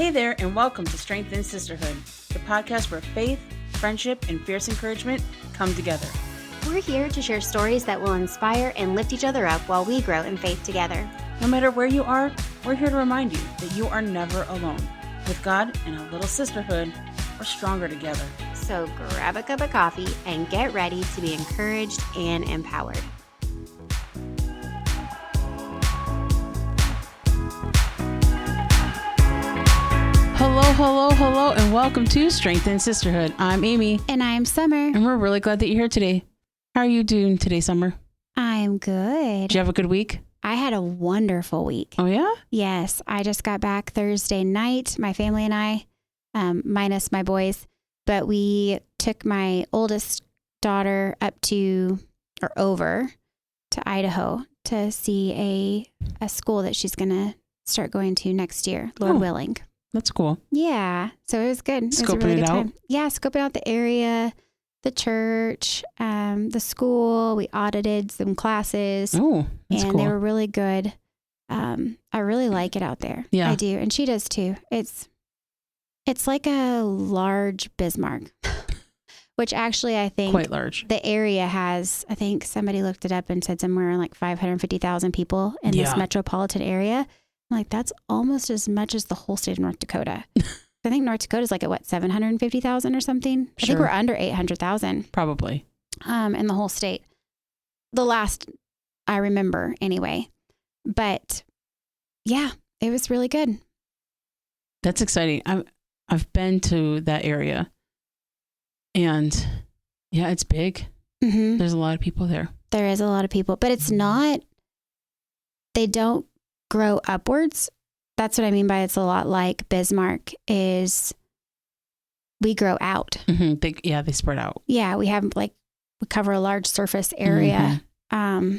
Hey there, and welcome to Strength and Sisterhood, the podcast where faith, friendship, and fierce encouragement come together. We're here to share stories that will inspire and lift each other up while we grow in faith together. No matter where you are, we're here to remind you that you are never alone. With God and a little sisterhood, we're stronger together. So grab a cup of coffee and get ready to be encouraged and empowered. Hello, and welcome to Strength and Sisterhood. I'm Amy. And I'm Summer. And we're really glad that you're here today. How are you doing today, Summer? I'm good. Did you have a good week? I had a wonderful week. Oh, yeah? Yes, I just got back Thursday night, my family and I, minus my boys, but we took my oldest daughter over to Idaho to see a school that she's going to start going to next year, Lord willing. That's cool. Yeah. So it was good. It was a Scoping really it good out? time. Yeah. Scoping out the area, the church, the school. We audited some classes. Oh, that's and cool. they were really good. I really like it out there. Yeah. I do. And she does too. It's like a large Bismarck, which actually I think quite large. The area has, I think somebody looked it up and said somewhere like 550,000 people in this metropolitan area. I'm like, that's almost as much as the whole state of North Dakota. I think North Dakota is like at 750,000 or something. Sure. I think we're under 800,000. Probably. In the whole state. The last I remember anyway. But yeah, it was really good. That's exciting. I've been to that area, and yeah, it's big. Mm-hmm. There's a lot of people there. There is a lot of people, but it's not, they don't grow upwards. That's what I mean by it's a lot like Bismarck is we grow out. Mm-hmm. They spread out. Yeah, we cover a large surface area. Mm-hmm.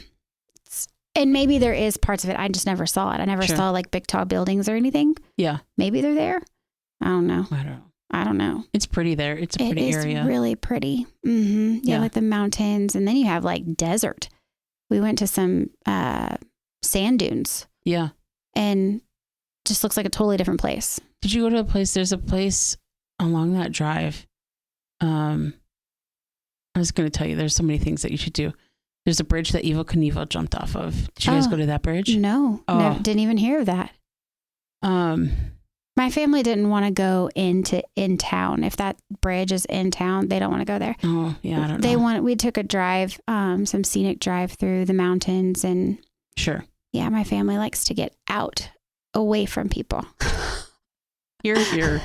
And maybe there is parts of it. I just never saw it. I never saw like big tall buildings or anything. Yeah. Maybe they're there. I don't know. I don't know. It's pretty there. It's a pretty area. It's really pretty. Mm-hmm. Yeah, like the mountains. And then you have like desert. We went to some sand dunes. Yeah. And just looks like a totally different place. Did you go to a place? There's a place along that drive. I was going to tell you, there's so many things that you should do. There's a bridge that Evel Knievel jumped off of. Did you guys go to that bridge? No, didn't even hear of that. My family didn't want to go in town. If that bridge is in town, they don't want to go there. Oh, yeah, I don't know. We took a drive, some scenic drive through the mountains and. Sure. Yeah, my family likes to get out away from people. Here.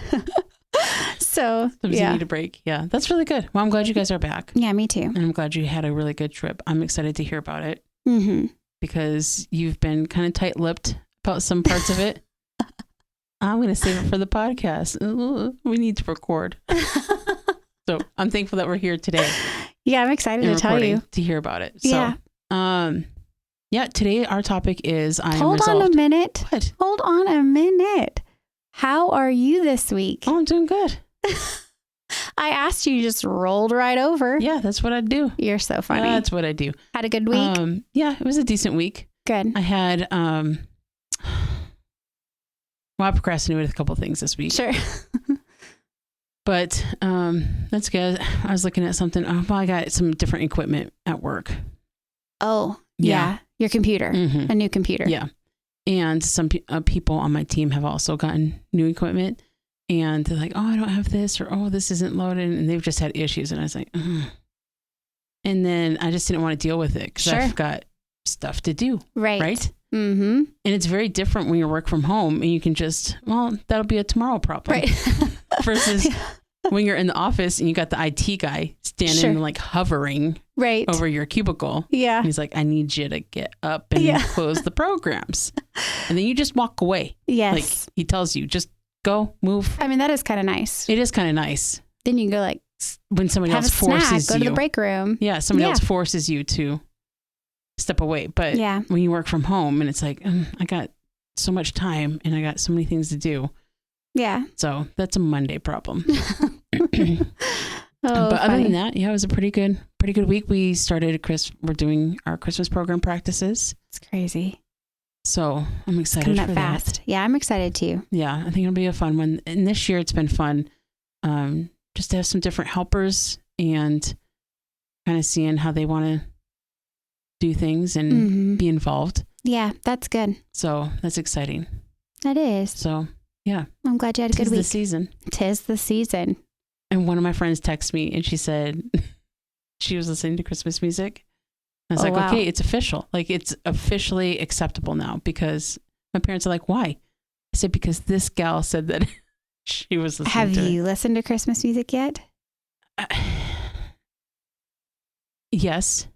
So, sometimes you need a break. Yeah, that's really good. Well, I'm glad you guys are back. Yeah, me too. And I'm glad you had a really good trip. I'm excited to hear about it. Mm-hmm. Because you've been kind of tight-lipped about some parts of it. I'm going to save it for the podcast. We need to record. So I'm thankful that we're here today. Yeah, I'm excited to tell you. To hear about it. So, yeah, today our topic is Hold on a minute. What? Hold on a minute. How are you this week? Oh, I'm doing good. I asked you, just rolled right over. Yeah, that's what I do. You're so funny. That's what I do. Had a good week? Yeah, it was a decent week. Good. I had, I procrastinated with a couple things this week. Sure. But that's good. I was looking at something. I got some different equipment at work. Oh, yeah. Your computer, a new computer. Yeah. And some people on my team have also gotten new equipment. And they're like, oh, I don't have this, or oh, this isn't loaded. And they've just had issues. And I was like, ugh. And then I just didn't want to deal with it because I've got stuff to do. Right. Mm-hmm. And it's very different when you work from home and you can just, that'll be a tomorrow problem. Right. Versus when you're in the office and you got the IT guy standing like hovering over your cubicle. Yeah. And he's like, I need you to get up and close the programs. And then you just walk away. Yes. Like he tells you, just go, move. I mean, that is kind of nice. It is kind of nice. Then you can go like, when somebody else forces you. Go to the break room. Yeah. Somebody else forces you to step away. But when you work from home and it's like, I got so much time and I got so many things to do. Yeah. So that's a Monday problem. Oh, but other than that, yeah, it was a pretty good week. We started we're doing our Christmas program practices. It's crazy. So I'm excited Coming for up that. fast. Yeah, I'm excited too. Yeah, I think it'll be a fun one. And this year it's been fun just to have some different helpers and kind of seeing how they want to do things and be involved. Yeah, that's good. So that's exciting. That is. So yeah. I'm glad you had a good week. Tis the season. Tis the season. And one of my friends texted me and she said she was listening to Christmas music. I was wow. Okay, it's official. Like it's officially acceptable now because my parents are like, why? I said, because this gal said that she was listening Have to you listened to Christmas music yet? Yes.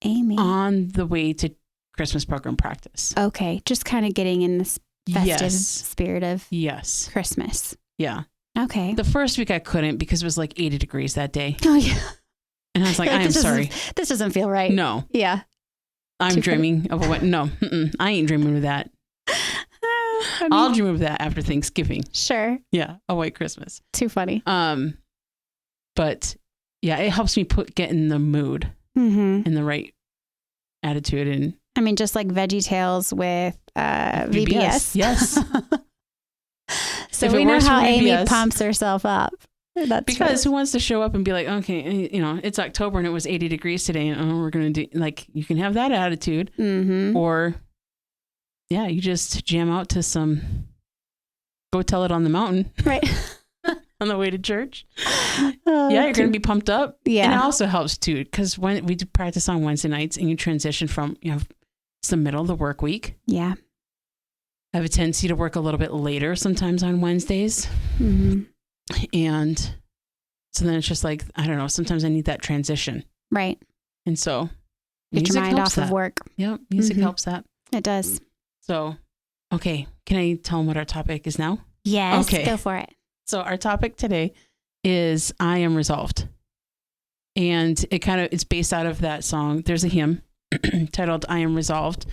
Amy. On the way to Christmas program practice. Okay. Just kind of getting in this festive spirit of Christmas. Yeah. Okay. The first week I couldn't because it was like 80 degrees that day. Oh, yeah. And I was like, I am sorry. This doesn't feel right. No. Yeah. I'm dreaming of a wet. No, I ain't dreaming of that. I'll dream of that after Thanksgiving. Sure. Yeah. A white Christmas. Too funny. But yeah, it helps me get in the mood and the right attitude. And I mean, just like Veggie Tales with VBS. Yes. So we know how Amy pumps herself up. That's because who wants to show up and be like, okay, it's October and it was 80 degrees today. And we're going to do you can have that attitude or you just jam out to some Go Tell It on the Mountain. Right. On the way to church. You're going to be pumped up. Yeah. And it also helps too, because when we do practice on Wednesday nights and you transition from, it's the middle of the work week. Yeah. I have a tendency to work a little bit later sometimes on Wednesdays. And so then it's just like, I don't know, sometimes I need that transition. Right. And so get your mind off of work. Yep. Music helps that. It does. So, okay. Can I tell them what our topic is now? Yes. Okay. Go for it. So our topic today is I Am Resolved. And it's based out of that song. There's a hymn titled I Am Resolved.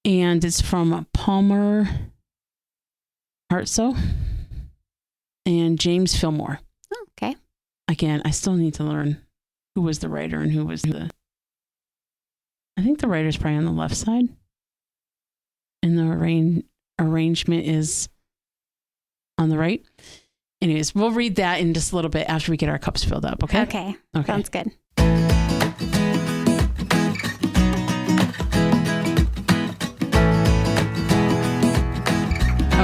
And it's from Palmer Hartsoe and James Fillmore. Oh, okay. Again, I still need to learn who was the writer and who was I think the writer's probably on the left side. And the arrangement is on the right. Anyways, we'll read that in just a little bit after we get our cups filled up. Okay. Okay. Sounds good.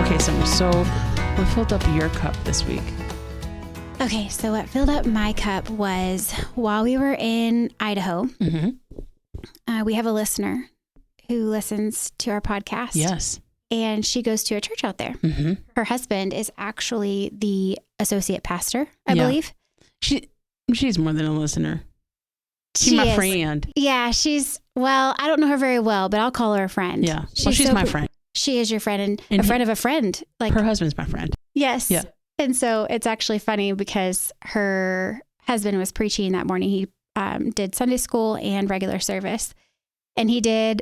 Okay, so what filled up your cup this week? Okay, so what filled up my cup was while we were in Idaho, we have a listener who listens to our podcast. Yes. And she goes to a church out there. Her husband is actually the associate pastor, I believe. She's more than a listener. She's my friend. Yeah, I don't know her very well, but I'll call her a friend. Yeah. She's my friend. She is your friend and a friend of a friend. Like her husband's my friend. Yes. Yeah. And so it's actually funny because her husband was preaching that morning. He did Sunday school and regular service. And he did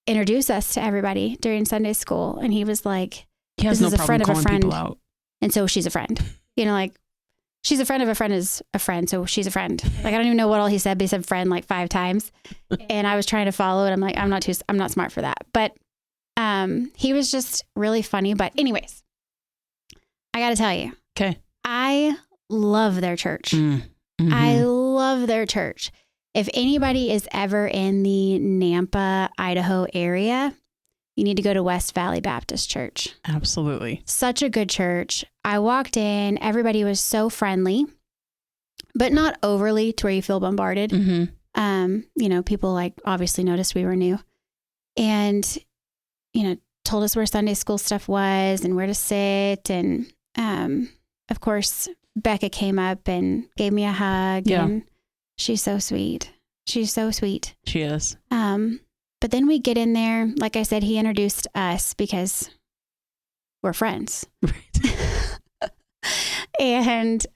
introduce us to everybody during Sunday school. And he was like, this is a friend of a friend. Out. And so she's a friend. She's a friend of a friend is a friend. So she's a friend. Like, I don't even know what all he said, but he said friend like 5 times. And I was trying to follow it. I'm like, I'm not smart for that. But he was just really funny. But anyways, I got to tell you. Okay. I love their church. I love their church. If anybody is ever in the Nampa, Idaho area, you need to go to West Valley Baptist Church. Absolutely. Such a good church. I walked in, everybody was so friendly, but not overly to where you feel bombarded. People like obviously noticed we were new and, told us where Sunday school stuff was and where to sit. And, of course, Becca came up and gave me a hug and she's so sweet. She's so sweet. She is. But then we get in there. Like I said, he introduced us because we're friends. Right. And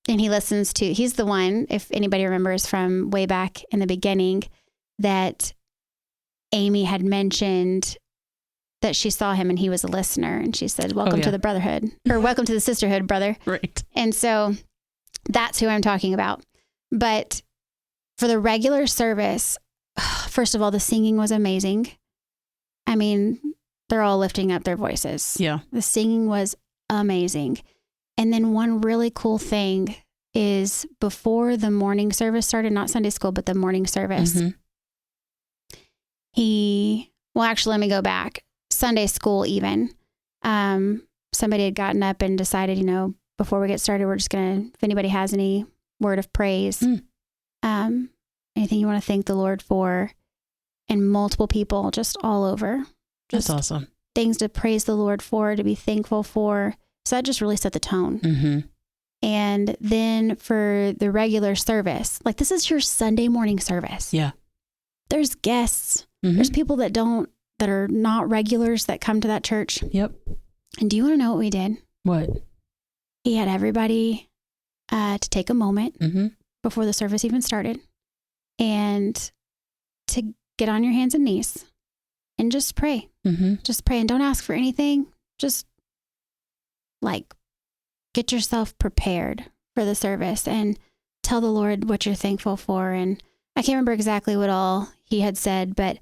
he listens to, he's the one, if anybody remembers from way back in the beginning, that Amy had mentioned that she saw him and he was a listener. And she said, welcome to the brotherhood or welcome to the sisterhood, brother. Right. And so that's who I'm talking about. But for the regular service, first of all, the singing was amazing. I mean, they're all lifting up their voices. Yeah. The singing was amazing. And then one really cool thing is before the morning service started, not Sunday school, but the morning service, actually, let me go back. Sunday school even. Somebody had gotten up and decided, before we get started, we're just going to, if anybody has any word of praise, anything you want to thank the Lord for, and multiple people just all over. That's awesome. Things to praise the Lord for, to be thankful for. So that just really set the tone. And then for the regular service, like this is your Sunday morning service. Yeah. There's guests. There's people that are not regulars that come to that church. Yep. And do you want to know what we did? What? He had everybody to take a moment before the service even started and to get on your hands and knees and just pray. Just pray and don't ask for anything. Just like get yourself prepared for the service and tell the Lord what you're thankful for. And I can't remember exactly what all he had said, but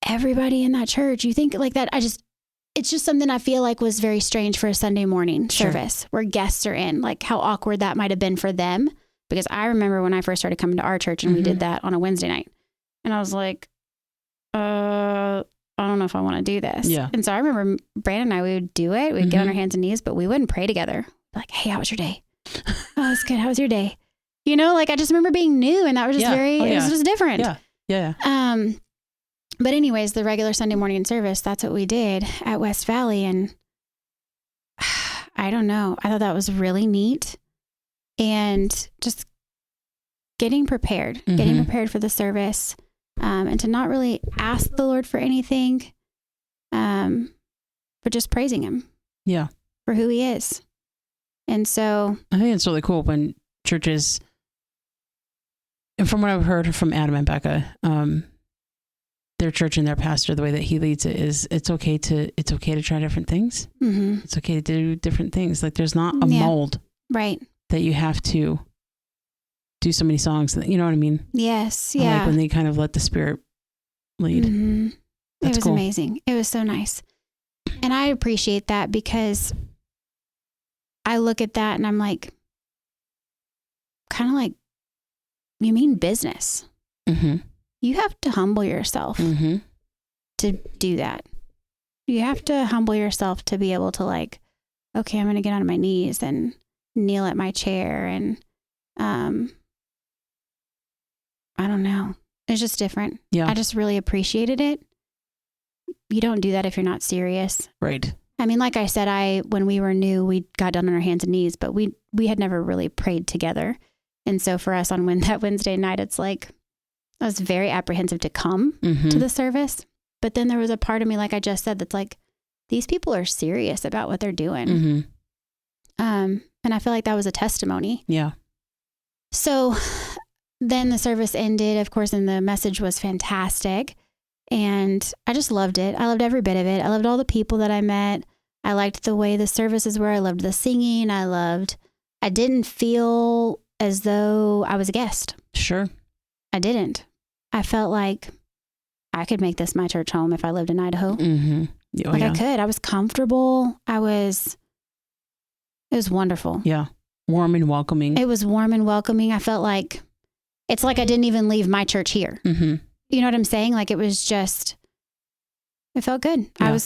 everybody in that church, you think like that. It's just something I feel like was very strange for a Sunday morning service where guests are in, like how awkward that might've been for them. Because I remember when I first started coming to our church and we did that on a Wednesday night and I was like, I don't know if I want to do this. Yeah. And so I remember Brandon and I, we would do it. We'd get on our hands and knees, but we wouldn't pray together. Like, hey, how was your day? Oh, it's good. How was your day? I just remember being new and that was just it was just different. Yeah. But anyways, the regular Sunday morning service, that's what we did at West Valley. And I don't know. I thought that was really neat. And just getting prepared for the service. And to not really ask the Lord for anything, but just praising him. Yeah. For who he is. And so I think it's really cool when churches, and from what I've heard from Adam and Becca, their church and their pastor, the way that he leads it is it's okay to try different things. It's okay to do different things. Like there's not a mold that you have to do so many songs. You know what I mean? Yes. Yeah. Like when they kind of let the Spirit lead. It was cool. Amazing. It was so nice. And I appreciate that because I look at that and I'm like, kind of like, you mean business. You have to humble yourself to do that. You have to humble yourself to be able to like, okay, I'm going to get on my knees and kneel at my chair. And I don't know. It's just different. Yeah. I just really appreciated it. You don't do that if you're not serious. Right. I mean, like I said, when we were new, we got down on our hands and knees, but we had never really prayed together. And so for us on that Wednesday night, it's like, I was very apprehensive to come to the service. But then there was a part of me, like I just said, that's like, these people are serious about what they're doing. And I feel like that was a testimony. Yeah. So then the service ended, of course, and the message was fantastic. And I just loved it. I loved every bit of it. I loved all the people that I met. I liked the way the services were. I loved the singing. I didn't feel as though I was a guest. Sure. I didn't. I felt like I could make this my church home if I lived in Idaho. I could. I was comfortable. It was wonderful. Yeah. Warm and welcoming. It was warm and welcoming. I felt like, it's like I didn't even leave my church here. You know what I'm saying? Like it was just, it felt good. Yeah.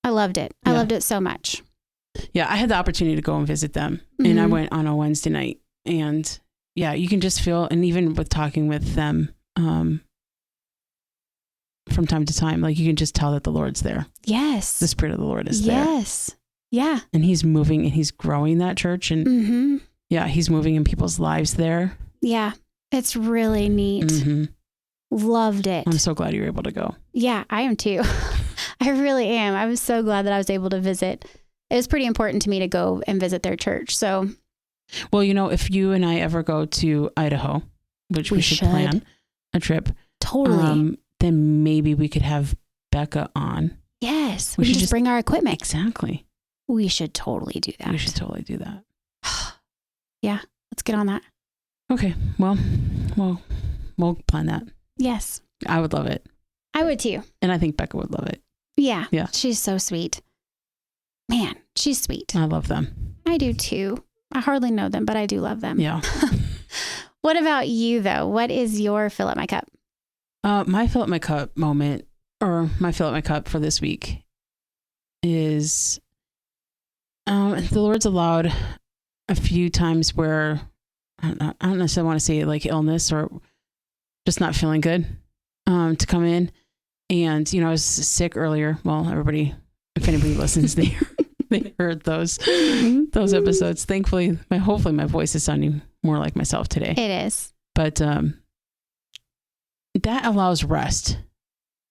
I loved it. I loved it so much. Yeah. I had the opportunity to go and visit them and I went on a Wednesday night and you can just feel, and even with talking with them, from time to time, like you can just tell that the Lord's there. Yes. The Spirit of the Lord is there. Yes. Yeah. And he's moving and he's growing that church and he's moving in people's lives there. Yeah. It's really neat. Loved it. I'm so glad you were able to go. Yeah, I am too. I really am. I was so glad that I was able to visit. It was pretty important to me to go and visit their church. So, well, if you and I ever go to Idaho, which we should plan a trip. Totally. Then maybe we could have Becca on. Yes. We should just bring our equipment. Exactly. We should totally do that. We should totally do that. Yeah. Let's get on that. Okay. Well, we'll plan that. Yes. I would love it. I would too. And I think Becca would love it. Yeah. Yeah. She's so sweet. Man, she's sweet. I love them. I do too. I hardly know them, but I do love them. Yeah. What about you though? What is your fill up my cup? My fill up my cup moment, or my fill up my cup for this week, is the Lord's allowed a few times where I don't necessarily want to say like illness or just not feeling good to come in. And, I was sick earlier. Well, everybody, if anybody listens, they heard those episodes. Thankfully, hopefully my voice is sounding more like myself today. It is. But that allows rest.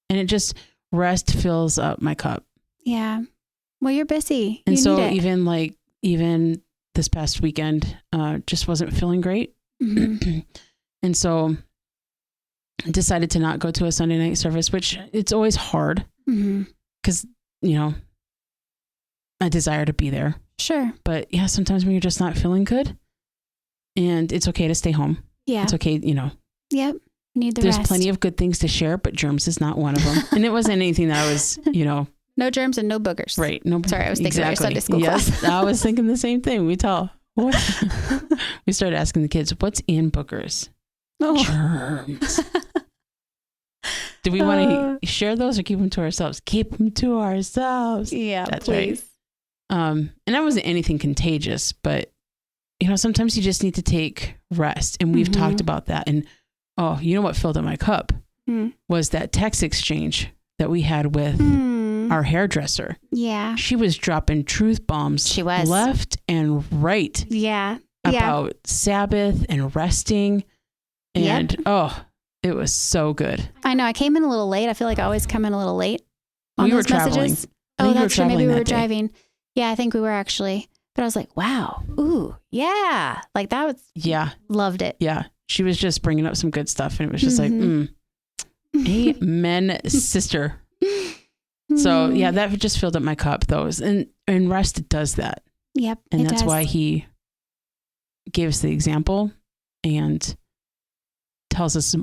And it just, rest fills up my cup. Yeah. Well, you're busy. And so even this past weekend, just wasn't feeling great. Mm-hmm. And so I decided to not go to a Sunday night service, which it's always hard because, I desire to be there. Sure. But yeah, sometimes when you're just not feeling good, and it's okay to stay home. Yeah. It's okay, Yep. Need the There's rest. plenty of good things to share, but germs is not one of them. And it wasn't anything that I was, No germs and no boogers. Right. No. Sorry, I was thinking of your Sunday school class. I was thinking the same thing. We started asking the kids, what's in boogers? Oh. Germs. Do we want to share those or keep them to ourselves? Keep them to ourselves. Yeah, that's please. Right. And that wasn't anything contagious, but sometimes you just need to take rest. And we've talked about that. And what filled up my cup was that text exchange that we had with our hairdresser. Yeah. She was dropping truth bombs. She was. Left and right. Yeah. About Sabbath and resting. And it was so good. I know. I came in a little late. I feel like I always come in a little late on we those were traveling. messages. Oh, that's true. Maybe we were driving. Yeah, I think we were actually. But I was like, wow. Ooh, yeah. Like that was. Yeah. Loved it. Yeah. She was just bringing up some good stuff. And it was just like, amen, sister. So yeah, that just filled up my cup. And rest does that. Yep. And that's why he gave us the example and tells us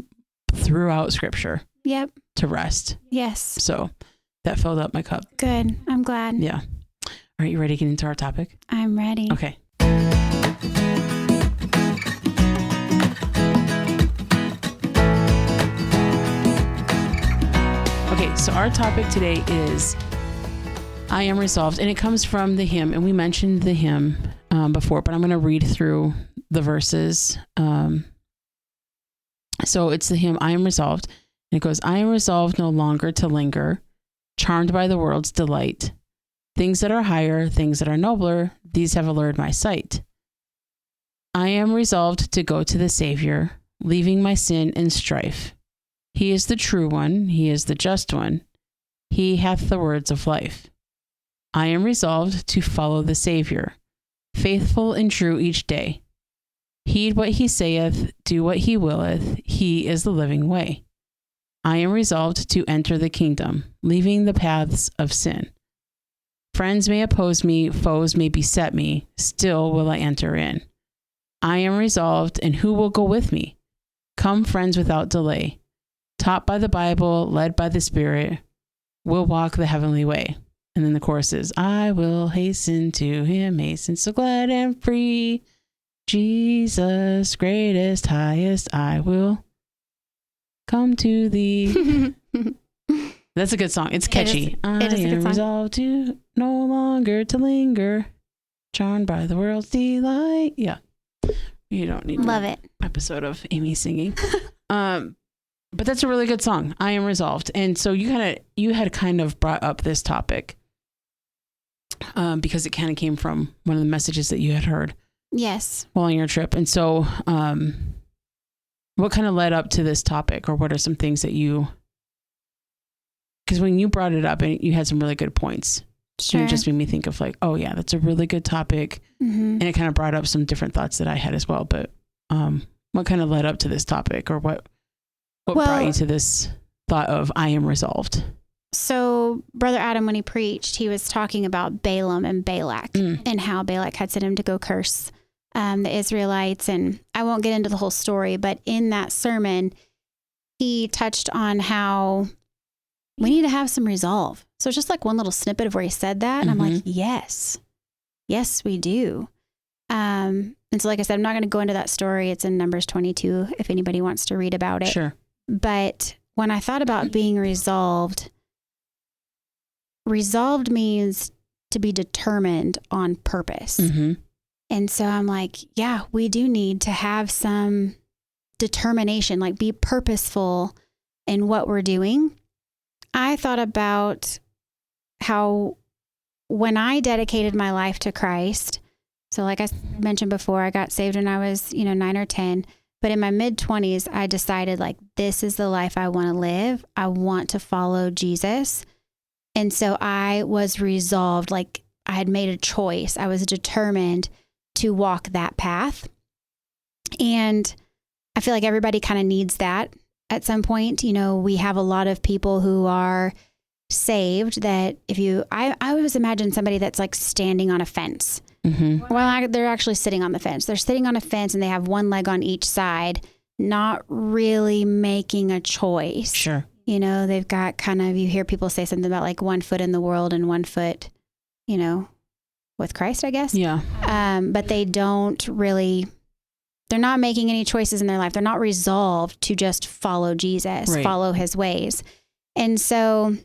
throughout scripture to rest. Yes. So that filled up my cup. Good. I'm glad. Yeah. All right. You ready to get into our topic? I'm ready. Okay. Okay. So our topic today is I am resolved, and it comes from the hymn, and we mentioned the hymn before, but I'm going to read through the verses. So it's the hymn, I am resolved. And it goes, I am resolved no longer to linger, charmed by the world's delight. Things that are higher, things that are nobler, these have allured my sight. I am resolved to go to the Savior, leaving my sin and strife. He is the true one, he is the just one. He hath the words of life. I am resolved to follow the Savior, faithful and true each day. Heed what he saith, do what he willeth, he is the living way. I am resolved to enter the kingdom, leaving the paths of sin. Friends may oppose me, foes may beset me, still will I enter in. I am resolved, and who will go with me? Come, friends, without delay. Taught by the Bible, led by the Spirit, we'll walk the heavenly way. And then the chorus is, I will hasten to him, hasten so glad and free. Jesus, greatest, highest, I will come to thee. That's a good song. It's catchy. I am resolved to no longer to linger, charmed by the world's delight. Yeah. You don't need an episode of Amy singing. But that's a really good song. I am resolved. And so you had kind of brought up this topic because it kind of came from one of the messages that you had heard. Yes. While on your trip. And so what kind of led up to this topic, or what are some things that because when you brought it up and you had some really good points, it just made me think of like, oh yeah, that's a really good topic. And it kind of brought up some different thoughts that I had as well. But what kind of led up to this topic, or what brought you to this thought of I am resolved? So Brother Adam, when he preached, he was talking about Balaam and Balak and how Balak had sent him to go curse the Israelites. And I won't get into the whole story, but in that sermon, he touched on how we need to have some resolve. So it's just like one little snippet of where he said that. And I'm like, yes, we do. And so, like I said, I'm not going to go into that story. It's in Numbers 22 if anybody wants to read about it. Sure. But when I thought about being resolved means to be determined on purpose. And so I'm like, yeah, we do need to have some determination, like be purposeful in what we're doing. I thought about how when I dedicated my life to Christ, so like I mentioned before, I got saved when I was, 9 or 10, but in my mid-20s, I decided like, this is the life I want to live. I want to follow Jesus. And so I was resolved, like I had made a choice. I was determined to walk that path. And I feel like everybody kind of needs that at some point. We have a lot of people who are saved that I always imagine somebody that's like standing on a fence. Well, they're actually sitting on the fence. They're sitting on a fence and they have one leg on each side, not really making a choice. Sure. They've got kind of, you hear people say something about like 1 foot in the world and 1 foot, with Christ, I guess. Yeah. But they don't really, they're not making any choices in their life. They're not resolved to just follow Jesus, follow his ways. And so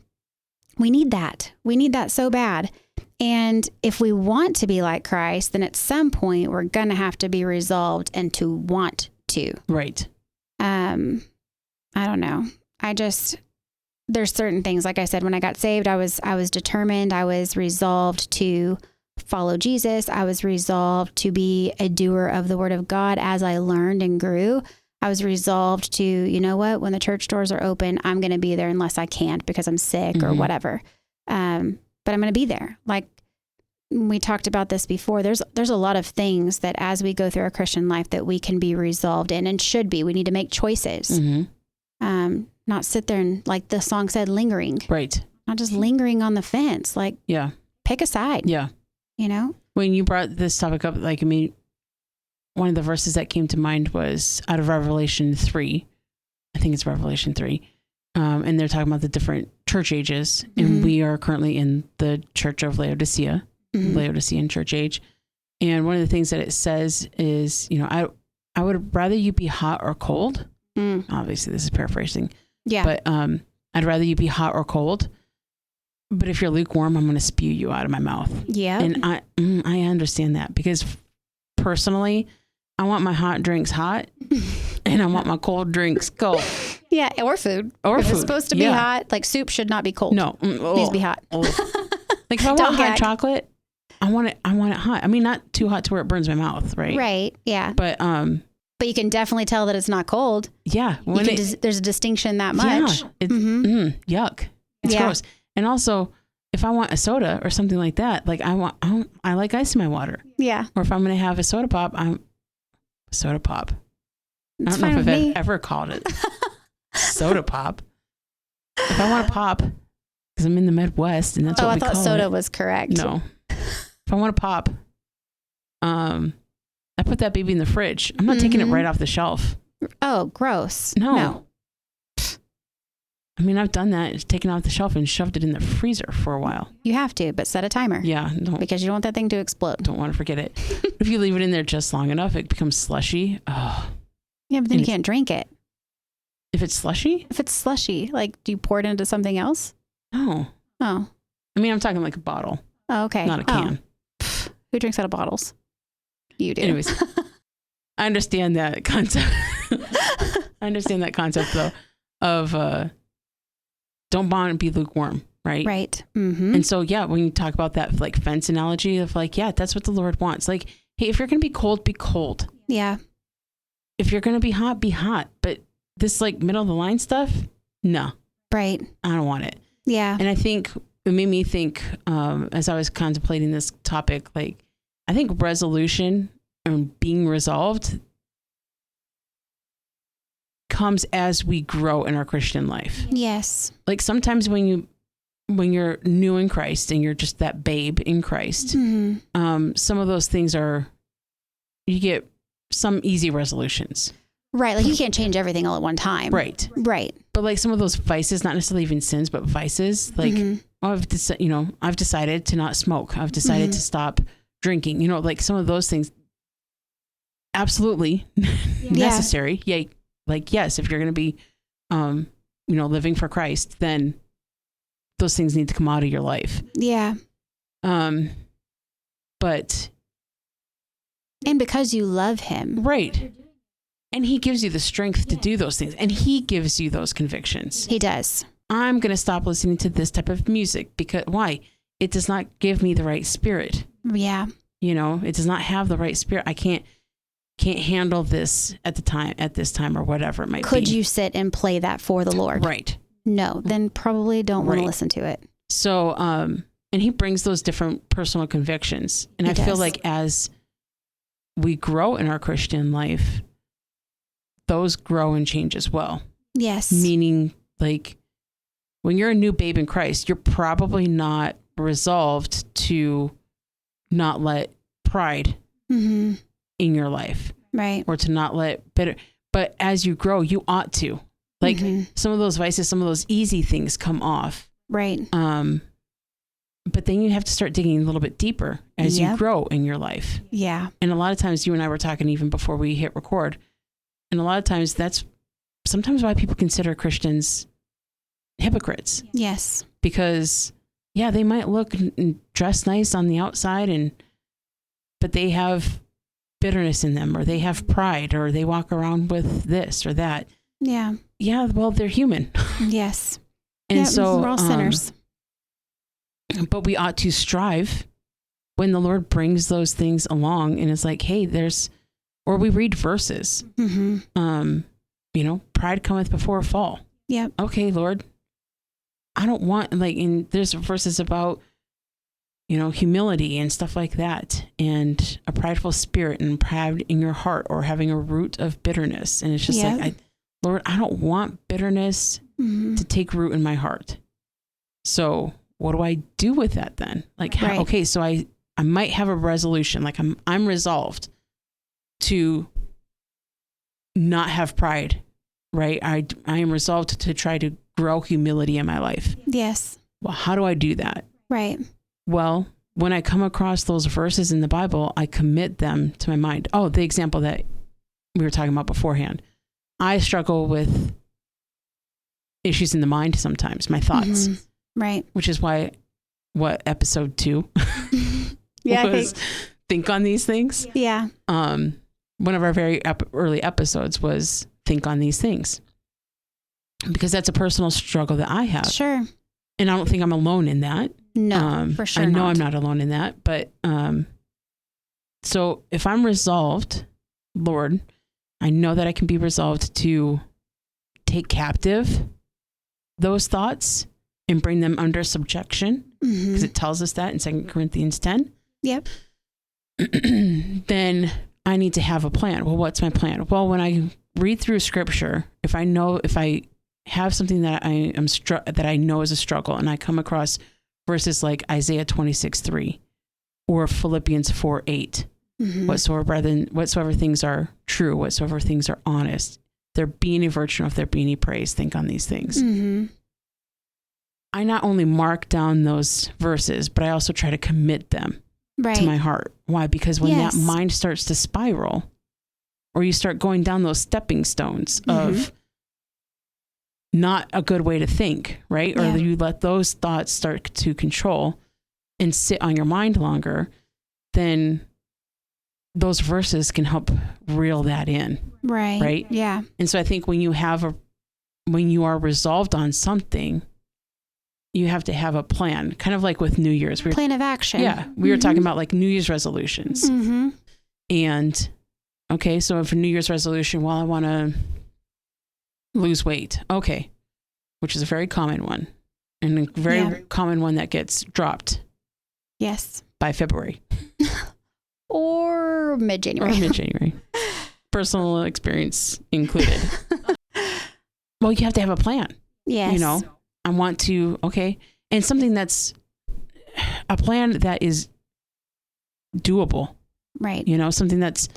we need that. We need that so bad. And if we want to be like Christ, then at some point we're going to have to be resolved and to want to. Right. I don't know. There's certain things, like I said, when I got saved, I was determined. I was resolved to follow Jesus. I was resolved to be a doer of the word of God as I learned and grew. I was resolved to, when the church doors are open, I'm going to be there unless I can't because I'm sick or whatever. But I'm going to be there. Like we talked about this before, there's a lot of things that as we go through our Christian life that we can be resolved in and should be. We need to make choices. Not sit there and, like the song said, lingering. Right. Not just lingering on the fence. Like, pick a side. Yeah. When you brought this topic up, like, I mean, one of the verses that came to mind was out of Revelation 3. I think it's Revelation 3. And they're talking about the different church ages. And we are currently in the church of Laodicea, Laodicean church age. And one of the things that it says is, I would rather you be hot or cold. Obviously, this is paraphrasing. Yeah. But I'd rather you be hot or cold. But if you're lukewarm, I'm going to spew you out of my mouth. Yeah. And I understand that because personally, I want my hot drinks hot and I want my cold drinks cold. Yeah. Or food. If it's supposed to be hot, like soup should not be cold. No. It needs to be hot. Like if I want hot chocolate, I want it hot. I mean, not too hot to where it burns my mouth. Right. Right. Yeah. But you can definitely tell that it's not cold. Yeah. There's a distinction that much. Yeah. It's yuck. It's gross. And also, if I want a soda or something like that, like I like ice in my water. Yeah. Or if I'm going to have a soda pop, soda pop. I don't know if I've ever called it soda pop. If I want a pop, because I'm in the Midwest and that's what we call it. I thought soda was correct. No. If I want a pop, I put that baby in the fridge. I'm not taking it right off the shelf. Oh, gross. No. I mean, I've done that. It's taken it off the shelf and shoved it in the freezer for a while. You have to, but set a timer. Yeah. Because you don't want that thing to explode. Don't want to forget it. If you leave it in there just long enough, it becomes slushy. Oh. Yeah, but then you can't drink it. If it's slushy? If it's slushy, like, do you pour it into something else? No. Oh. I mean, I'm talking like a bottle. Oh, okay. Not a can. Who drinks out of bottles? You do. Anyways, I understand that concept. Though, of don't bond and be lukewarm, right? Right. And so, when you talk about that like fence analogy of like, that's what the Lord wants. Like, hey, if you're going to be cold, be cold. Yeah. If you're going to be hot. But this like middle of the line stuff, no. Right. I don't want it. Yeah. And I think it made me think as I was contemplating this topic, like, I think resolution and being resolved comes as we grow in our Christian life. Yes. Like sometimes when you're new in Christ and you're just that babe in Christ, some of those things you get some easy resolutions. Right. Like you can't change everything all at one time. Right. Right. But like some of those vices, not necessarily even sins, but vices, like, I've decided to not smoke. I've decided to stop drinking, like some of those things. Absolutely necessary. Yeah. Like, yes, if you're going to be, living for Christ, then those things need to come out of your life. Yeah. But. And because you love him. Right. And he gives you the strength to do those things. And he gives you those convictions. He does. I'm going to stop listening to this type of music because why? It does not give me the right spirit. Yeah. It does not have the right spirit. I can't handle this at this time or whatever it might be. Could you sit and play that for the Lord? Right. No, then probably don't want to listen to it. So, and he brings those different personal convictions. And I feel like as we grow in our Christian life, those grow and change as well. Yes. Meaning, like, when you're a new babe in Christ, you're probably not resolved to not let pride in your life. Right. Or to not let bitter. But as you grow, you ought to. Like, some of those vices, some of those easy things come off. Right. But then you have to start digging a little bit deeper as you grow in your life. Yeah. And a lot of times you and I were talking even before we hit record. And a lot of times that's sometimes why people consider Christians hypocrites. Yes. Because, they might look and dress nice on the outside, but they have bitterness in them, or they have pride, or they walk around with this or that. Yeah. Yeah, well, they're human. Yes. And so we're all sinners. But we ought to strive when the Lord brings those things along and it's like, hey, or we read verses. Pride cometh before a fall. Yep. Okay, Lord, I don't want, and there's verses about, humility and stuff like that, and a prideful spirit and pride in your heart, or having a root of bitterness. And it's just Lord, I don't want bitterness to take root in my heart. So what do I do with that then? So I might have a resolution, like I'm resolved to not have pride, right? I am resolved to try to grow humility in my life. Yes. Well, how do I do that? Right. Well, when I come across those verses in the Bible, I commit them to my mind. Oh, the example that we were talking about beforehand. I struggle with issues in the mind sometimes, my thoughts. Right. Which is why, episode 2 was think on these things. Yeah. One of our very early episodes was think on these things. Because that's a personal struggle that I have. Sure. And I don't think I'm alone in that. No, for sure I know I'm not alone in that. But so if I'm resolved, Lord, I know that I can be resolved to take captive those thoughts and bring them under subjection, because it tells us that in 2 Corinthians 10. Yep. Then I need to have a plan. Well, what's my plan? Well, when I read through scripture, if I have something that that I know is a struggle, and I come across verses like Isaiah 26:3 or Philippians 4:8, whatsoever things are true, whatsoever things are honest, there be any virtue, if there be any praise, think on these things. I not only mark down those verses, but I also try to commit them to my heart. Why? Because when that mind starts to spiral, or you start going down those stepping stones of not a good way to think, right? Or you let those thoughts start to control and sit on your mind longer, then those verses can help reel that in. Right. Right. Yeah. And so I think when you are resolved on something, you have to have a plan, kind of like with New Year's. Plan of action. Yeah. We were talking about like New Year's resolutions. And okay, so if a New Year's resolution, well, I want to lose weight. Okay. Which is a very common one, and a very common one that gets dropped. Yes. By February. Or mid-January. Personal experience included. Well, you have to have a plan. Yes. I want to, and something that's a plan that is doable. Right. Something that's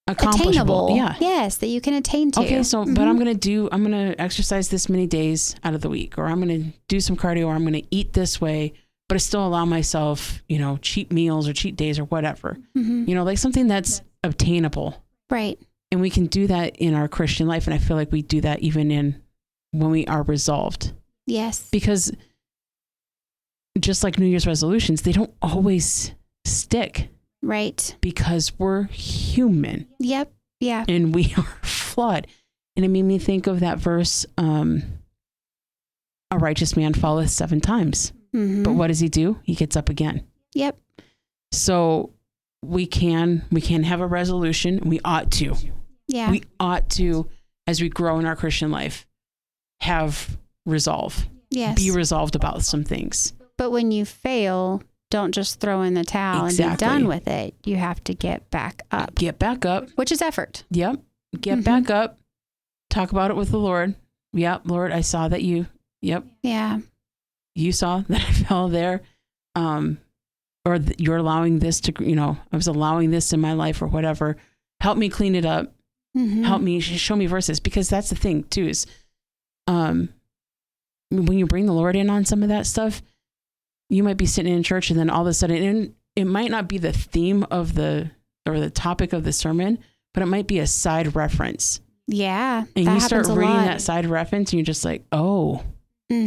accomplishable. Attainable. Yeah. Yes, that you can attain to. Okay, so, but I'm going to exercise this many days out of the week, or I'm going to do some cardio, or I'm going to eat this way, but I still allow myself, cheat meals or cheat days or whatever, like something that's obtainable. Right. And we can do that in our Christian life. And I feel like we do that even when we are resolved. Yes. Because just like New Year's resolutions, they don't always stick. Right. Because we're human. Yep. Yeah. And we are flawed. And it made me think of that verse, a righteous man falleth 7 times. But what does he do? He gets up again. Yep. So we can have a resolution. We ought to. Yeah. We ought to, as we grow in our Christian life, have resolve. Yes. Be resolved about some things. But when you fail, don't just throw in the towel and be done with it. You have to get back up. Get back up. Which is effort. Yep. Get back up. Talk about it with the Lord. Yep. Lord, I saw that you. Yep. Yeah. You saw that I fell there. Or you're allowing this to, I was allowing this in my life or whatever. Help me clean it up. Help me, show me verses. Because that's the thing too is, when you bring the Lord in on some of that stuff, you might be sitting in church and then all of a sudden, and it might not be the theme of the topic of the sermon, but it might be a side reference. Yeah. And you start reading that side reference and you're just like, oh, that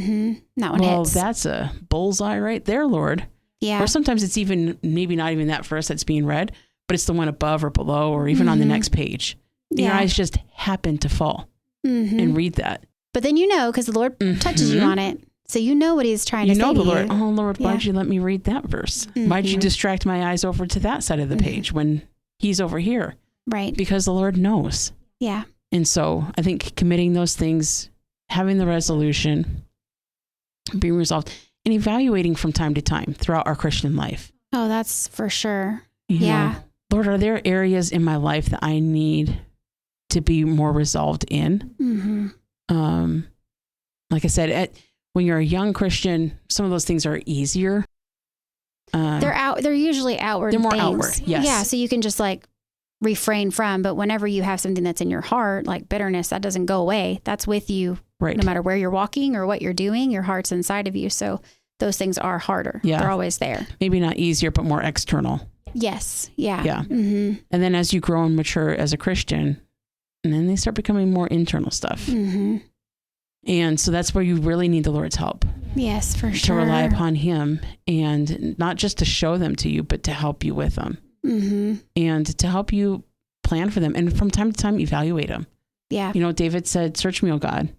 one hits. Well, that's a bullseye right there, Lord. Yeah. Or sometimes it's even, maybe not even that verse that's being read, but it's the one above or below, or even on the next page. Your eyes just happen to fall and read that. But then because the Lord touches you on it. So you know what he's trying to say to you. You know the Lord. Oh, Lord, why'd you let me read that verse? Why'd you distract my eyes over to that side of the page when he's over here? Right. Because the Lord knows. Yeah. And so I think committing those things, having the resolution, being resolved, and evaluating from time to time throughout our Christian life. Oh, that's for sure. You know, Lord, are there areas in my life that I need to be more resolved in? Like I said, when you're a young Christian, some of those things are easier. They're usually outward. They're more things. outward. Yes. Yeah. So you can just refrain from, but whenever you have something that's in your heart, like bitterness, that doesn't go away. That's with you. Right. No matter where you're walking or what you're doing, your heart's inside of you. So those things are harder. Yeah. They're always there. Maybe not easier, but more external. Yes. Yeah. Yeah. And then as you grow and mature as a Christian, and then they start becoming more internal stuff. And so that's where you really need the Lord's help. Yes, for sure. To rely upon him, and not just to show them to you, but to help you with them. And to help you plan for them. And from time to time, evaluate them. Yeah. David said, search me, O God.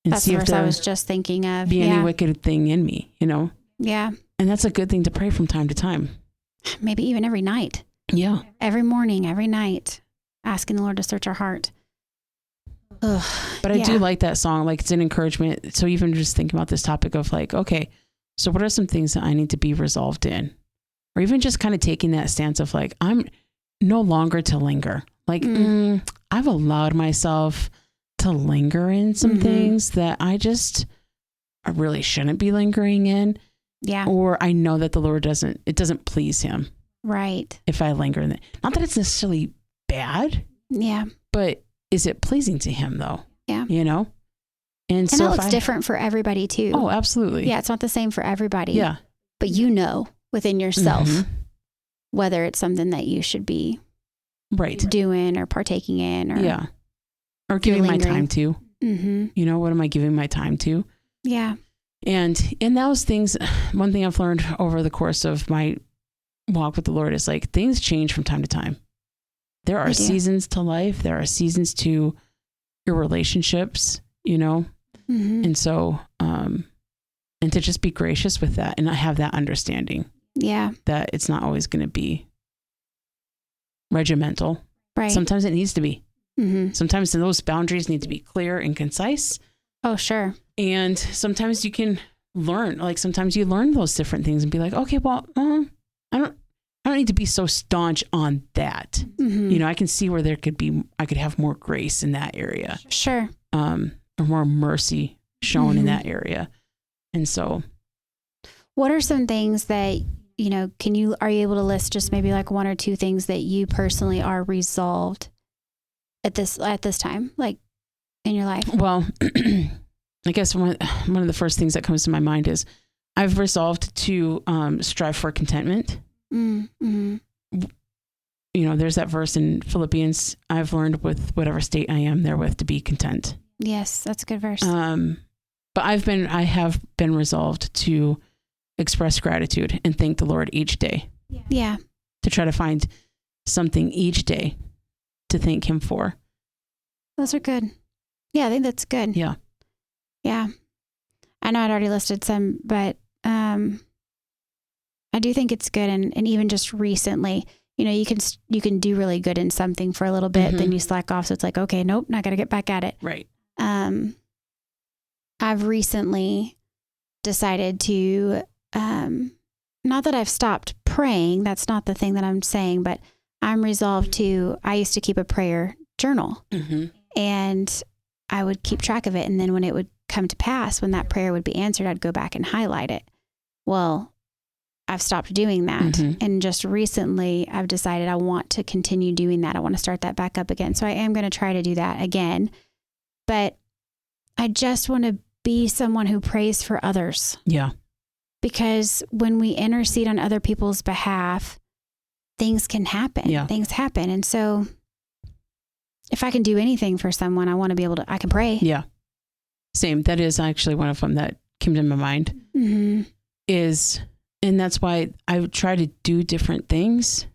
And that's the verse I was just thinking of. Be any wicked thing in me, Yeah. And that's a good thing to pray from time to time. Maybe even every night. Yeah. Every morning, every night, asking the Lord to search our heart. Ugh, but I do like that song. Like, it's an encouragement. So even just thinking about this topic of okay, so what are some things that I need to be resolved in? Or even just kind of taking that stance of I'm no longer to linger. I've allowed myself to linger in some things that I really shouldn't be lingering in. Yeah. Or I know that the Lord it doesn't please him. Right. If I linger in it. Not that it's necessarily bad. Yeah. But is it pleasing to him though? Yeah. And so it's different for everybody too. Oh, absolutely. Yeah. It's not the same for everybody. Yeah. But within yourself, whether it's something that you should be doing or partaking in or giving my time to, what am I giving my time to? Yeah. And in those things, one thing I've learned over the course of my walk with the Lord is things change from time to time. There are seasons to life. There are seasons to your relationships, and so, and to just be gracious with that and not have that understanding. Yeah. That it's not always going to be regimental. Right. Sometimes it needs to be. Sometimes those boundaries need to be clear and concise. Oh, sure. And sometimes you can learn, sometimes you learn those different things and be okay, well, I don't need to be so staunch on that. I can see where I could have more grace in that area. Sure. Or more mercy shown in that area. And so. What are some things that, are you able to list just maybe one or two things that you personally are resolved at this time, like in your life? Well, I guess one of the first things that comes to my mind is I've resolved to strive for contentment. Mm-hmm. You know, there's that verse in Philippians, I've learned with whatever state I am therewith to be content. Yes, that's a good verse. But I have been resolved to express gratitude and thank the Lord each day. Yeah. To try to find something each day to thank him for. Those are good. Yeah, I think that's good. Yeah. Yeah. I know I'd already listed some, but I do think it's good. And even just recently, you know, you can do really good in something for a little bit, Mm-hmm. then you slack off. So it's like, okay, nope, not got to get back at it. Right. I've recently decided to, not that I've stopped praying. That's not the thing that I'm saying, but I'm resolved to, I used to keep a prayer journal, mm-hmm. and I would keep track of it. And then when it would come to pass, when that prayer would be answered, I'd go back and highlight it. Well, I've stopped doing that. Mm-hmm. And just recently I've decided I want to continue doing that. I want to start that back up again. So I am going to try to do that again, but I just want to be someone who prays for others. Yeah. Because when we intercede on other people's behalf, things can happen. Yeah. Things happen. And so if I can do anything for someone, I want to be able to, I can pray. Yeah. Same. That is actually one of them that came to my mind. Mm-hmm. And that's why I try to do different things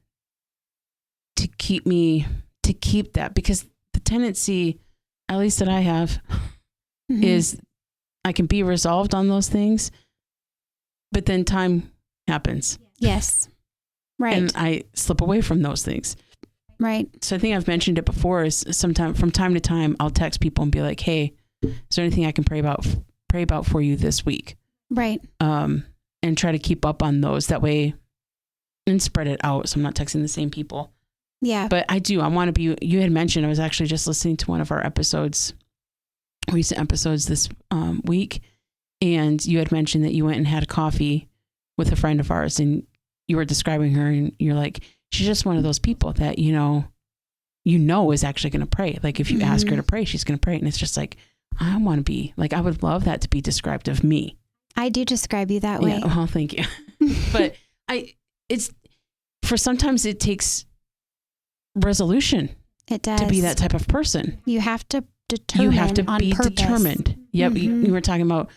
to keep that, because the tendency, at least that I have, mm-hmm. is I can be resolved on those things, but then time happens. Yes. Right. And I slip away from those things. Right. So I think I've mentioned it before, is from time to time, I'll text people and be like, hey, is there anything I can pray about for you this week? Right. And try to keep up on those that way and spread it out. So I'm not texting the same people. Yeah. But I want to be, you had mentioned, I was actually just listening to one of our recent episodes this week. And you had mentioned that you went and had coffee with a friend of ours, and you were describing her, and you're like, she's just one of those people that, you know, is actually going to pray. Like if you mm-hmm. ask her to pray, she's going to pray. And it's just like, I want to be like, I would love that to be described of me. I do describe you that way. Yeah, well, thank you. But sometimes it takes resolution. It does. To be that type of person. You have to determine. You have to be purpose. Determined. Yep. Mm-hmm. You were talking about,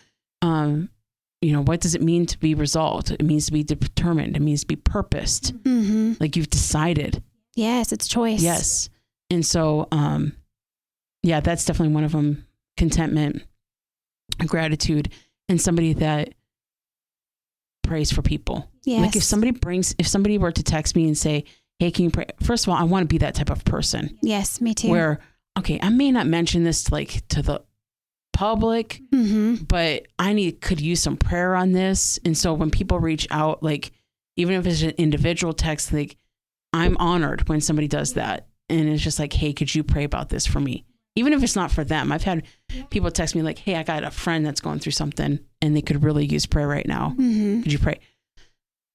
what does it mean to be resolved? It means to be determined. It means to be purposed. Mm-hmm. Like you've decided. Yes, it's choice. Yes. And so, that's definitely one of them. Contentment, gratitude, and somebody that prays for people. Yes. Like if somebody were to text me and say, hey, can you pray? First of all, I want to be that type of person. Yes, me too. Where, okay, I may not mention this to the public, mm-hmm. but could use some prayer on this. And so when people reach out, like, even if it's an individual text, like, I'm honored when somebody does that. And it's just like, hey, could you pray about this for me? Even if it's not for them. I've had people text me like, hey, I got a friend that's going through something and they could really use prayer right now. Mm-hmm. Could you pray?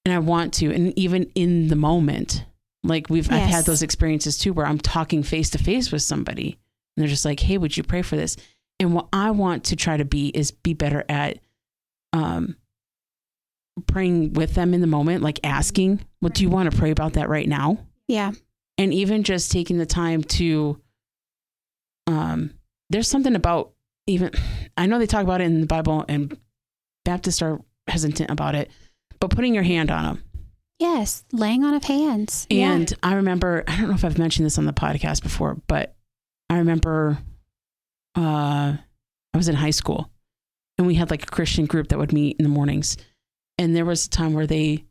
And I want to. And even in the moment, like I've had those experiences too, where I'm talking face to face with somebody and they're just like, hey, would you pray for this? And what I want to try to be better at praying with them in the moment, like asking, well, do you want to pray about that right now? Yeah. And even just taking the time to, there's something about I know they talk about it in the Bible and Baptists are hesitant about it, but putting your hand on them. Yes. Laying on of hands. And I remember, I don't know if I've mentioned this on the podcast before, but I remember, I was in high school and we had like a Christian group that would meet in the mornings. And there was a time where they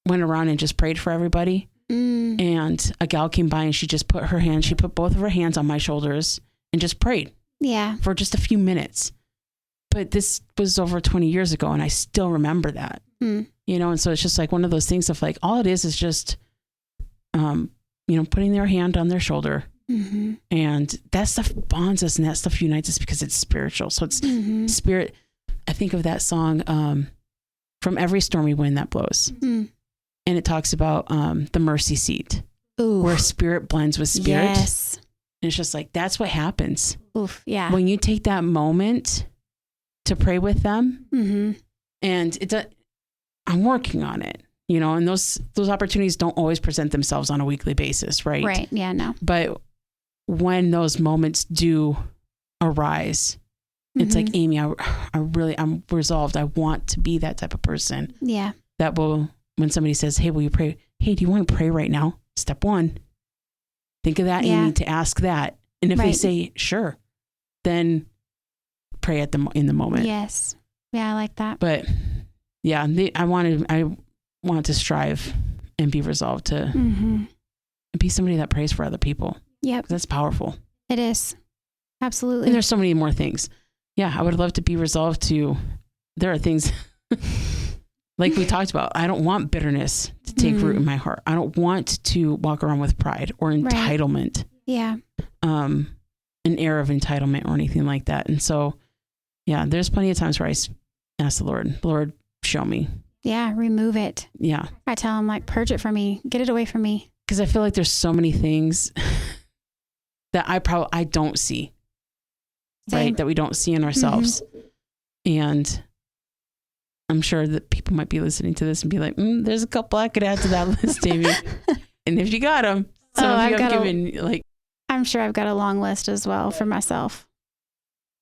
went around and just prayed for everybody. Mm. And a gal came by and she put both of her hands on my shoulders and just prayed. Yeah. For just a few minutes. But this was over 20 years ago and I still remember that. Mm. And so it's just like one of those things of like, all it is just, putting their hand on their shoulder. Mm-hmm. And that stuff bonds us and that stuff unites us because it's spiritual. So it's mm-hmm. spirit. I think of that song, From Every Stormy Wind That Blows. Mm. And it talks about the mercy seat Ooh. where spirit blends with spirit. Yes. And it's just like, that's what happens. Oof. Yeah. When you take that moment to pray with them, Mm-hmm. and I'm working on it, and those opportunities don't always present themselves on a weekly basis, right? Right. Yeah, no. But when those moments do arise, it's like, Amy, I'm resolved. I want to be that type of person. Yeah. That will, when somebody says, hey, will you pray? Hey, do you want to pray right now? Step one. Think of that, Amy, to ask that. And if they say, sure, then pray in the moment. Yes. Yeah, I like that. But yeah, I want to strive and be resolved to be somebody that prays for other people. Yep. That's powerful. It is. Absolutely. And there's so many more things. Yeah, I would love to be resolved to, there are things like we talked about. I don't want bitterness to take root in my heart. I don't want to walk around with pride or entitlement. Yeah. An air of entitlement or anything like that. And so, yeah, there's plenty of times where I ask the Lord, show me. Yeah, remove it. Yeah. I tell him, like, purge it from me. Get it away from me. Because I feel like there's so many things that I don't see. Same. Right? That we don't see in ourselves. And I'm sure that people might be listening to this and be like, there's a couple I could add to that list, Amy. And if you got them, I'm sure I've got a long list as well for myself.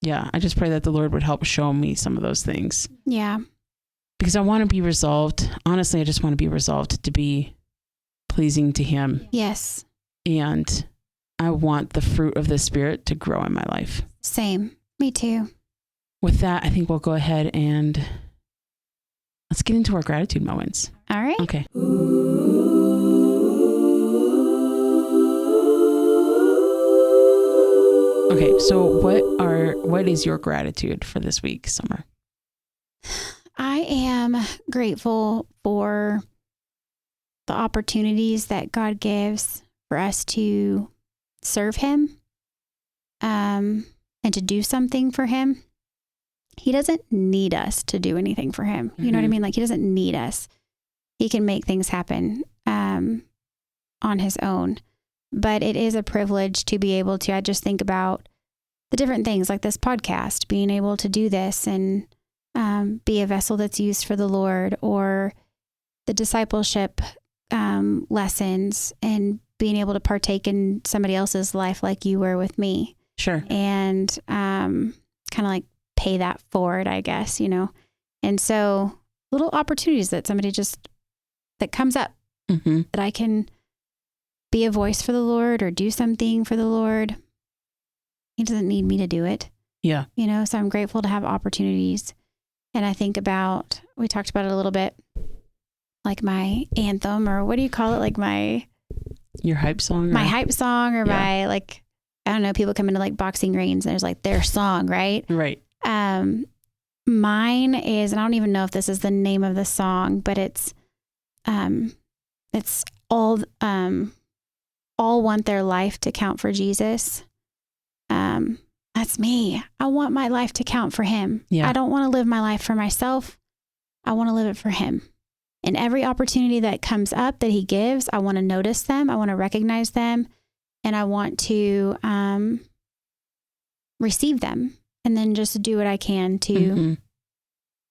Yeah. I just pray that the Lord would help show me some of those things. Yeah. Because I want to be resolved. Honestly, I just want to be resolved to be pleasing to him. Yes. And I want the fruit of the Spirit to grow in my life. Same. Me too. With that, I think we'll go ahead and let's get into our gratitude moments. All right. Okay. Okay, so what is your gratitude for this week, Summer? I am grateful for the opportunities that God gives for us to serve him, and to do something for him. He doesn't need us to do anything for him. You know what I mean? Like, he doesn't need us. He can make things happen on his own. But it is a privilege to be able to, I just think about the different things like this podcast, being able to do this and be a vessel that's used for the Lord, or the discipleship lessons and being able to partake in somebody else's life like you were with me. Sure. And kind of like pay that forward, I guess, And so little opportunities that that comes up that I can be a voice for the Lord or do something for the Lord. He doesn't need me to do it. Yeah. So I'm grateful to have opportunities. And I think about, we talked about it a little bit, like my anthem, or what do you call it? Like your hype song? My hype song, or my, like, I don't know, people come into like boxing rings and there's like their song, right? Right. Mine is, and I don't even know if this is the name of the song, but it's all want their life to count for Jesus. That's me. I want my life to count for him. Yeah. I don't want to live my life for myself. I want to live it for him. And every opportunity that comes up that he gives, I want to notice them. I want to recognize them, and I want to receive them, and then just do what I can to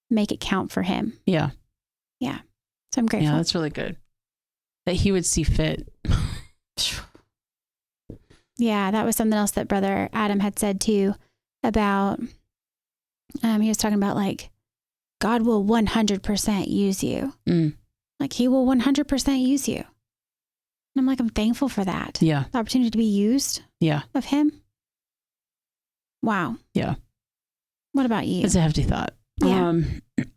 make it count for him. Yeah. Yeah. So I'm grateful. Yeah, that's really good. That he would see fit. Yeah, that was something else that Brother Adam had said too about, he was talking about like, God will 100% use you. Like, he will 100% use you. And I'm like, I'm thankful for that. Yeah. The opportunity to be used of him. Wow. Yeah. What about you? It's a hefty thought. Yeah.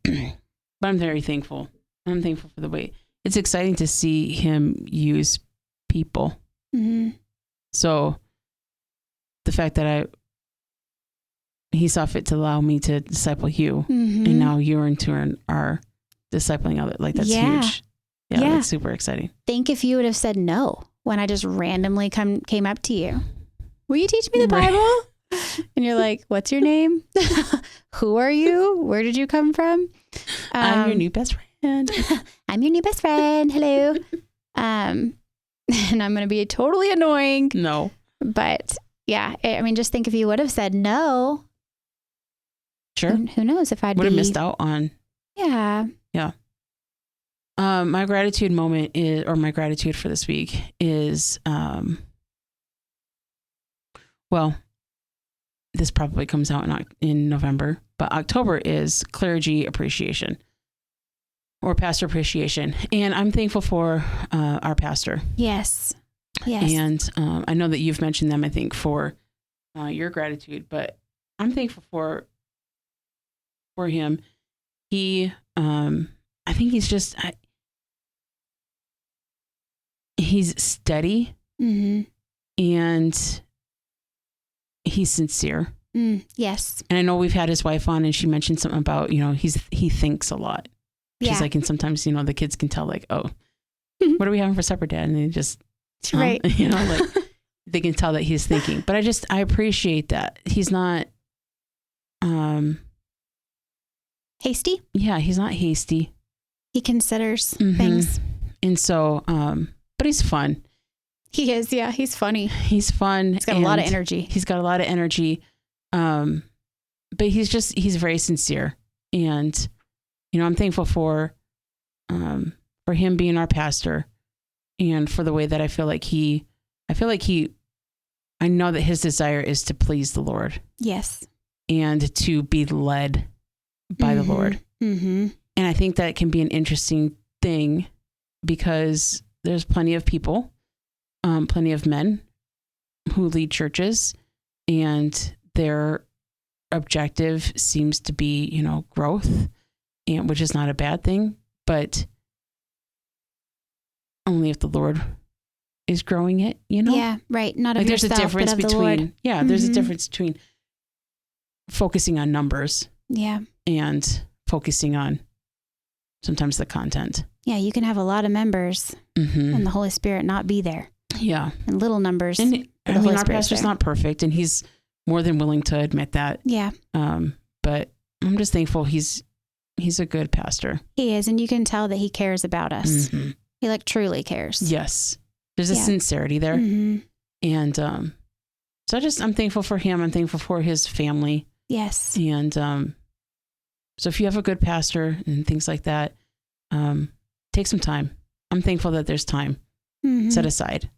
But I'm very thankful. I'm thankful for the way. It's exciting to see him use people. So the fact that he saw fit to allow me to disciple you, and now you in turn are discipling others. Like, that's huge. Yeah, that's super exciting. Think if you would have said no when I just randomly came up to you. Will you teach me the Bible? And you're like, what's your name? Who are you? Where did you come from? I'm your new best friend. I'm your new best friend. Hello. and I'm going to be totally annoying. No. But yeah, I mean, just think if you would have said no. Sure. Who knows if I'd would have missed out on. Yeah. Yeah. My gratitude moment is, or my gratitude for this week is, well, this probably comes out in November, but October is clergy appreciation or pastor appreciation. And I'm thankful for our pastor. Yes. Yes. And I know that you've mentioned them, I think, for your gratitude, but I'm thankful for him. He, I think he's just, he's steady and he's sincere. Yes. And I know we've had his wife on and she mentioned something about, he thinks a lot. She's like, and sometimes, the kids can tell like, oh, what are we having for supper, Dad? And they just, right. Like they can tell that he's thinking, but I appreciate that. He's not, hasty. Yeah. He's not hasty. He considers things. And so, but he's fun. He is. Yeah. He's funny. He's fun. He's got a lot of energy. He's got a lot of energy. But he's very sincere. And, I'm thankful for him being our pastor and for the way that I know that his desire is to please the Lord. Yes. And to be led by the Lord. Mm-hmm. And I think that can be an interesting thing because there's plenty of people, plenty of men who lead churches and their objective seems to be, growth, and which is not a bad thing, but only if the Lord is growing it, Yeah, right. Not of like yourself, there's a difference but of between, the Lord. Yeah, there's a difference between focusing on numbers. Yeah. And focusing on sometimes the content. Yeah, you can have a lot of members and the Holy Spirit not be there. Yeah. And little numbers. And our pastor's not perfect and he's more than willing to admit that. Yeah. But I'm just thankful he's a good pastor. He is. And you can tell that he cares about us. Mm-hmm. He truly cares. Yes. There's a sincerity there. Mm-hmm. And so I'm thankful for him. I'm thankful for his family. Yes. And so if you have a good pastor and things like that, take some time. I'm thankful that there's time set aside.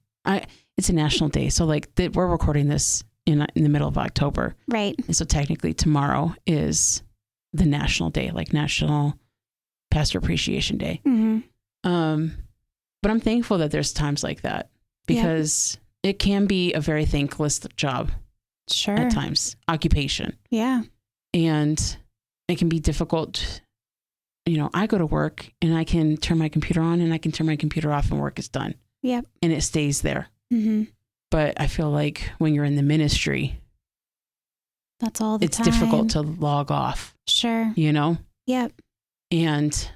It's a national day. So we're recording this in the middle of October. Right. And so technically tomorrow is the national day, like National Pastor Appreciation Day. Mm-hmm. But I'm thankful that there's times like that because it can be a very thankless job. Sure. At times, occupation. Yeah. And it can be difficult. I go to work and I can turn my computer on and I can turn my computer off and work is done. Yep. And it stays there. Mm-hmm. But I feel like when you're in the ministry, that's all the it's time. It's difficult to log off. Sure. Yep. And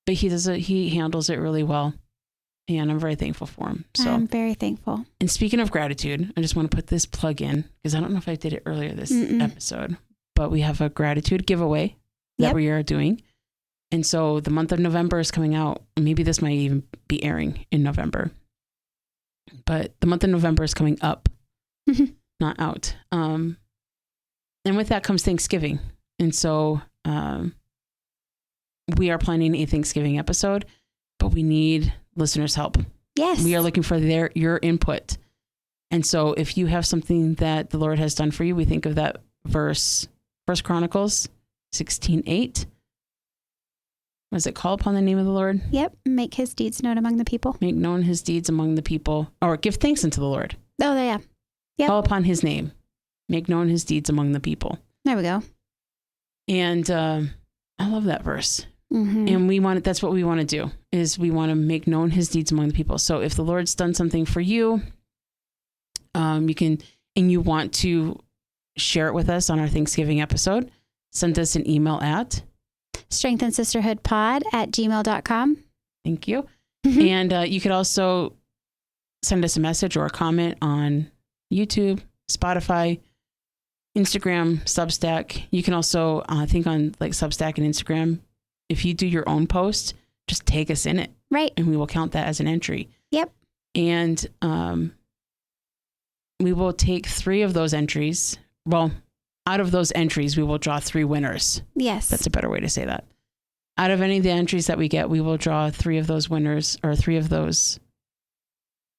but he handles it really well. And I'm very thankful for him. So I'm very thankful. And speaking of gratitude, I just want to put this plug in because I don't know if I did it earlier this episode, but we have a gratitude giveaway that we are doing. And so the month of November is coming out. Maybe this might even be airing in November, but the month of November is coming up, not out. And with that comes Thanksgiving. And so we are planning a Thanksgiving episode, but we need listeners' help. Yes. We are looking for your input. And so if you have something that the Lord has done for you, we think of that verse, 1 Chronicles 16:8. Was it call upon the name of the Lord? Yep. Make his deeds known among the people. Make known his deeds among the people, or give thanks unto the Lord. Oh, yeah. Yep. Call upon his name. Make known his deeds among the people. There we go. And I love that verse. Mm-hmm. And that's what we want to do, is we want to make known his deeds among the people. So if the Lord's done something for you, you can, and you want to share it with us on our Thanksgiving episode, send us an email at strengthandsisterhoodpod@gmail.com. Thank you. And you could also send us a message or a comment on YouTube, Spotify, Instagram, Substack. You can also, I think on Substack and Instagram, if you do your own post, just tag us in it. Right. And we will count that as an entry. Yep. And we will take 3 of those entries. Well, out of those entries, we will draw 3 winners. Yes. That's a better way to say that. Out of any of the entries that we get, we will draw 3 of those winners or 3 of those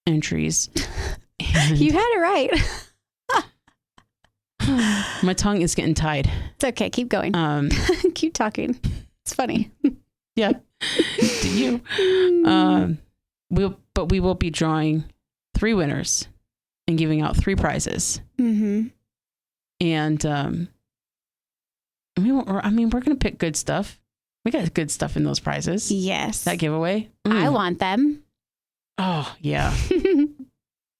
entries. You had it right. My tongue is getting tied. It's okay. Keep going. Keep talking. It's funny. Yeah. Do you? But we will be drawing 3 winners and giving out 3 prizes. Mm-hmm. And we're going to pick good stuff. We got good stuff in those prizes. Yes. That giveaway. I want them. Oh, yeah.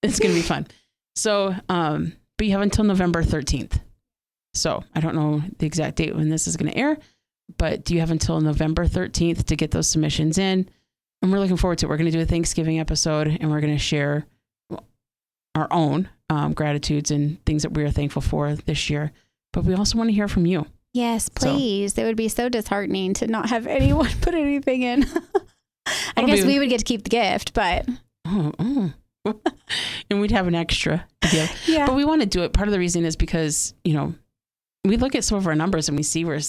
It's going to be fun. So, but you have until November 13th. So I don't know the exact date when this is going to air, but do you have until November 13th to get those submissions in? And we're looking forward to it. We're going to do a Thanksgiving episode, and we're going to share our own gratitudes and things that we are thankful for this year. But we also want to hear from you. Yes, please. It would be so disheartening to not have anyone put anything in. I guess we would get to keep the gift, but. And we'd have an extra to give. Yeah. But we want to do it. Part of the reason is because, we look at some of our numbers and we see where,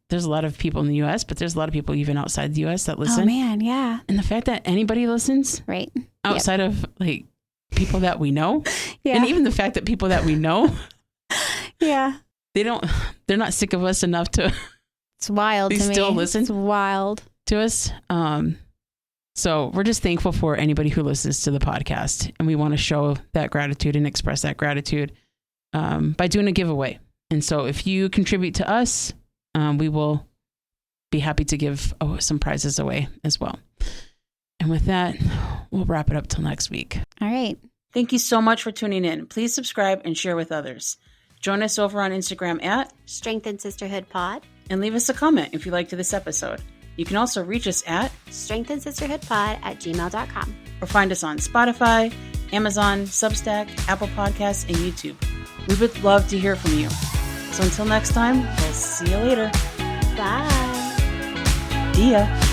there's a lot of people in the U.S., but there's a lot of people even outside the U.S. that listen. Oh, man, yeah. And the fact that anybody listens, right, outside of like people that we know, yeah. and even the fact that people that we know, yeah, they're not sick of us enough to. It's wild to me. Still listen. It's wild to us. So we're just thankful for anybody who listens to the podcast, and we want to show that gratitude and express that gratitude by doing a giveaway. And so if you contribute to us, we will be happy to give some prizes away as well. And with that, we'll wrap it up till next week. All right. Thank you so much for tuning in. Please subscribe and share with others. Join us over on Instagram at Strengthen Sisterhood Pod. And leave us a comment if you liked this episode. You can also reach us at strengthensisterhoodpod@gmail.com. Or find us on Spotify, Amazon, Substack, Apple Podcasts, and YouTube. We would love to hear from you. So until next time, we'll see you later. Bye. See ya.